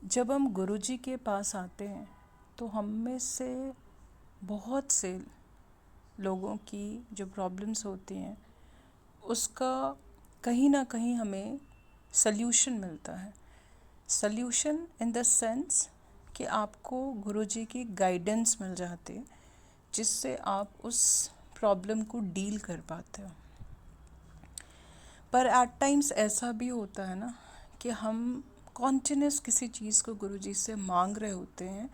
जब हम गुरुजी के पास आते हैं तो हम में से बहुत से लोगों की जो प्रॉब्लम्स होती हैं उसका कहीं ना कहीं हमें सल्यूशन मिलता है। सल्यूशन इन द सेंस कि आपको गुरुजी की गाइडेंस मिल जाती है जिससे आप उस प्रॉब्लम को डील कर पाते हो। पर एट टाइम्स ऐसा भी होता है ना कि हम कॉन्टिन्यूस किसी चीज़ को गुरुजी से मांग रहे होते हैं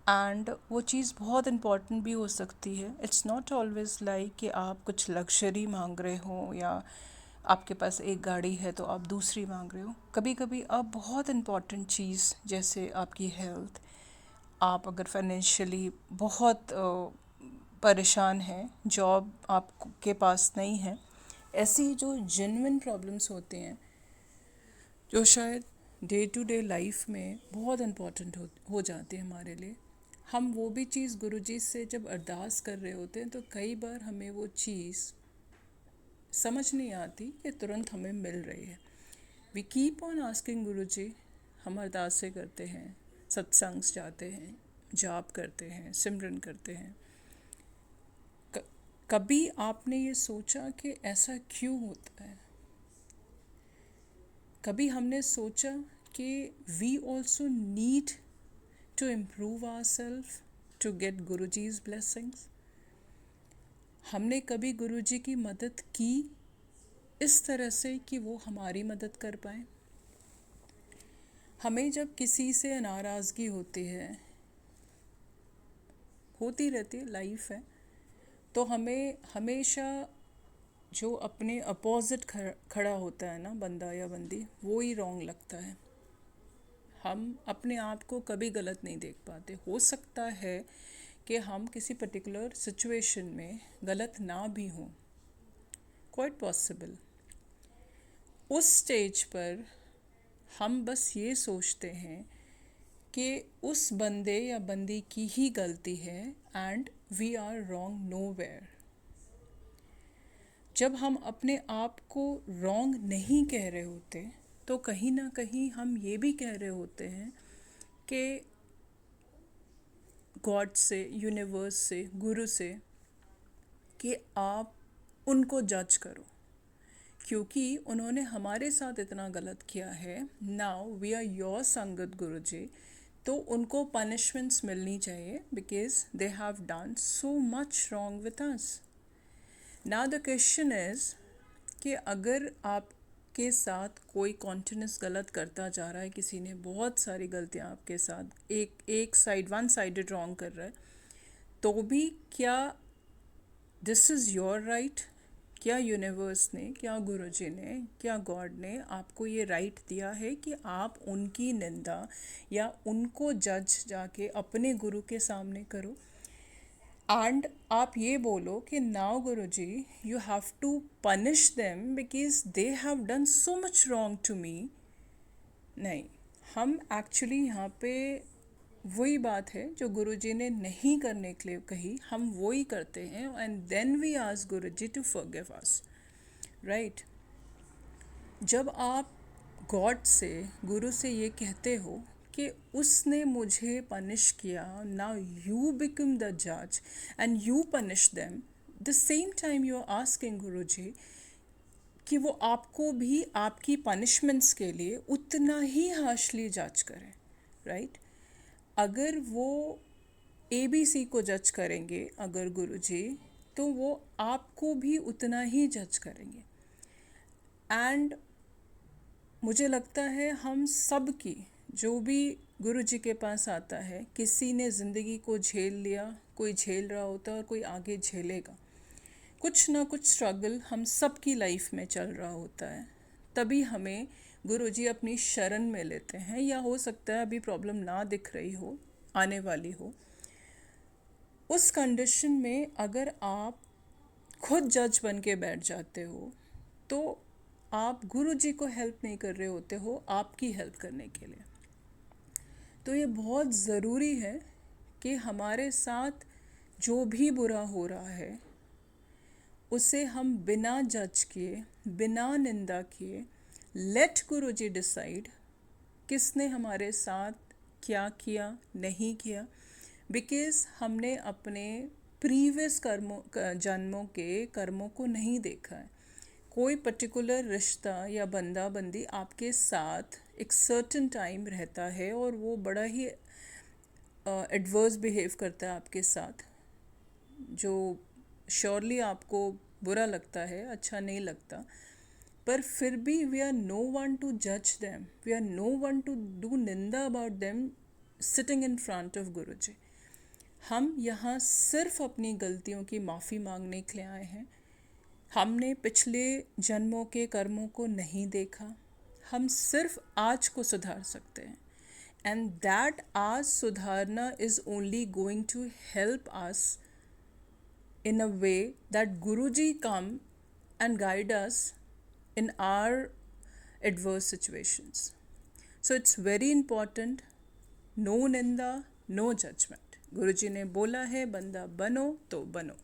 एंड वो चीज़ बहुत इम्पॉर्टेंट भी हो सकती है। इट्स नॉट ऑलवेज लाइक कि आप कुछ लग्जरी मांग रहे हो या आपके पास एक गाड़ी है तो आप दूसरी मांग रहे हो। कभी कभी आप बहुत इम्पॉर्टेंट चीज़ जैसे आपकी हेल्थ, आप अगर फाइनेंशियली बहुत परेशान हैं, जॉब आपके पास नहीं है, ऐसी जो जेन्युइन प्रॉब्लम्स होती हैं जो शायद डे टू डे लाइफ में बहुत इम्पॉर्टेंट हो जाती है हमारे लिए, हम वो भी चीज़ गुरुजी से जब अरदास कर रहे होते हैं तो कई बार हमें वो चीज़ समझ नहीं आती कि तुरंत हमें मिल रही है। वी कीप ऑन आस्किंग गुरुजी, हम अरदासें करते हैं, सत्संग जाते हैं, जाप करते हैं, सिमरन करते हैं। क- कभी आपने ये सोचा कि ऐसा क्यों होता है? कभी हमने सोचा कि we also need to improve ourselves to get Guruji's blessings? हमने कभी गुरुजी की मदद की इस तरह से कि वो हमारी मदद कर पाए? हमें जब किसी से नाराज़गी होती है, होती रहती है, लाइफ है, तो हमें हमेशा जो अपने अपोजिट खड़ा होता है ना, बंदा या बंदी, वो ही रॉन्ग लगता है। हम अपने आप को कभी गलत नहीं देख पाते। हो सकता है कि हम किसी पर्टिकुलर सिचुएशन में गलत ना भी हों, क्वाइट पॉसिबल। उस स्टेज पर हम बस ये सोचते हैं कि उस बंदे या बंदी की ही गलती है and we are wrong nowhere. जब हम अपने आप को रॉन्ग नहीं कह रहे होते तो कहीं ना कहीं हम ये भी कह रहे होते हैं कि गॉड से, यूनिवर्स से, गुरु से, कि आप उनको जज करो क्योंकि उन्होंने हमारे साथ इतना गलत किया है। नाउ वी आर योर संगत गुरुजी, तो उनको पनिशमेंट्स मिलनी चाहिए because they have done so much wrong with us. Now the question is कि अगर आपके साथ कोई कॉन्टिन्यूस गलत करता जा रहा है, किसी ने बहुत सारी गलतियाँ आपके साथ एक साइड वन साइडेड रॉन्ग कर रहा है, तो भी क्या दिस इज़ योर राइट? क्या यूनिवर्स ने, क्या गुरुजी ने, क्या गॉड ने आपको ये राइट दिया है कि आप उनकी निंदा या उनको जज जाके अपने गुरु के सामने करो एंड आप ये बोलो कि now Guruji you have to punish them because they have done so much wrong to me? नहीं, हम एक्चुअली यहाँ पे वही बात है जो गुरुजी ने नहीं करने के लिए कही, हम वही करते हैं and then we ask Guruji to forgive us, right? जब आप गॉड से, गुरु से ये कहते हो कि उसने मुझे पनिश किया, नाउ यू बिकम द जज and you punish them, the same time you are asking Guruji कि वो आपको भी आपकी पनिशमेंट्स के लिए उतना ही हार्शली जज करें, राइट? अगर वो ABC को जज करेंगे अगर गुरुजी, तो वो आपको भी उतना ही जज करेंगे। एंड मुझे लगता है हम सब की, जो भी गुरुजी के पास आता है, किसी ने ज़िंदगी को झेल लिया, कोई झेल रहा होता है और कोई आगे झेलेगा। कुछ ना कुछ स्ट्रगल हम सब की लाइफ में चल रहा होता है, तभी हमें गुरुजी अपनी शरण में लेते हैं। या हो सकता है अभी प्रॉब्लम ना दिख रही हो, आने वाली हो। उस कंडीशन में अगर आप खुद जज बन के बैठ जाते हो तो आप गुरुजी को हेल्प नहीं कर रहे होते हो, आपकी हेल्प करने के लिए। तो ये बहुत ज़रूरी है कि हमारे साथ जो भी बुरा हो रहा है उसे हम बिना जज किए, बिना निंदा किए, लेट गुरुजी डिसाइड किसने हमारे साथ क्या किया, नहीं किया, बिकॉज़ हमने अपने प्रीवियस जन्मों के कर्मों को नहीं देखा है। कोई पर्टिकुलर रिश्ता या बंदा बंदी आपके साथ एक सर्टेन टाइम रहता है और वो बड़ा ही एडवर्स बिहेव करता है आपके साथ, जो श्योरली आपको बुरा लगता है, अच्छा नहीं लगता, पर फिर भी we are no one to जज them, we are no one to do निंदा about them sitting in front of Guru ji. हम यहाँ सिर्फ अपनी गलतियों की माफ़ी मांगने के लिए आए हैं। हमने पिछले जन्मों के कर्मों को नहीं देखा, हम सिर्फ आज को सुधार सकते हैं। एंड दैट आज सुधारना is only going to help us in a way that Guruji come and guide us in our adverse situations. So it's very important, no निंदा, no judgment. गुरुजी ने बोला है बंदा बनो तो बनो।